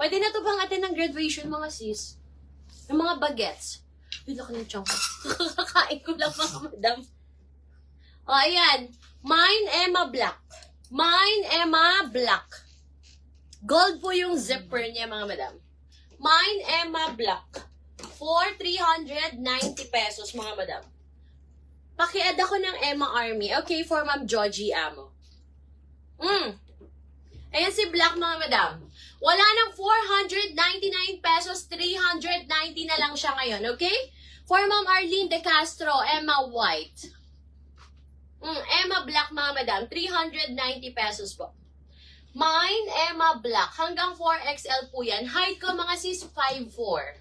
Pwede na to pang atin ng graduation, mga sis. Yung mga bagets. Uy, laki ng chunk. Kakakain ko lang, mga madam. O, ayan. Mine Emma Black. Mine Emma Black. Gold po yung zipper niya, mga madam. Mine Emma Black. For 390 pesos, mga madam. Paki-add ako ng Emma Army. Okay, for Ma'am Georgie Amo. Ayan si Black, mga madam. Wala ng 499 pesos, 390 na lang siya ngayon, okay? For Ma'am Arlene De Castro, Emma White. Emma Black, mga madam, 390 pesos po. Mine, Emma Black. Hanggang 4XL po yan. Height ko, mga sis, 5'4".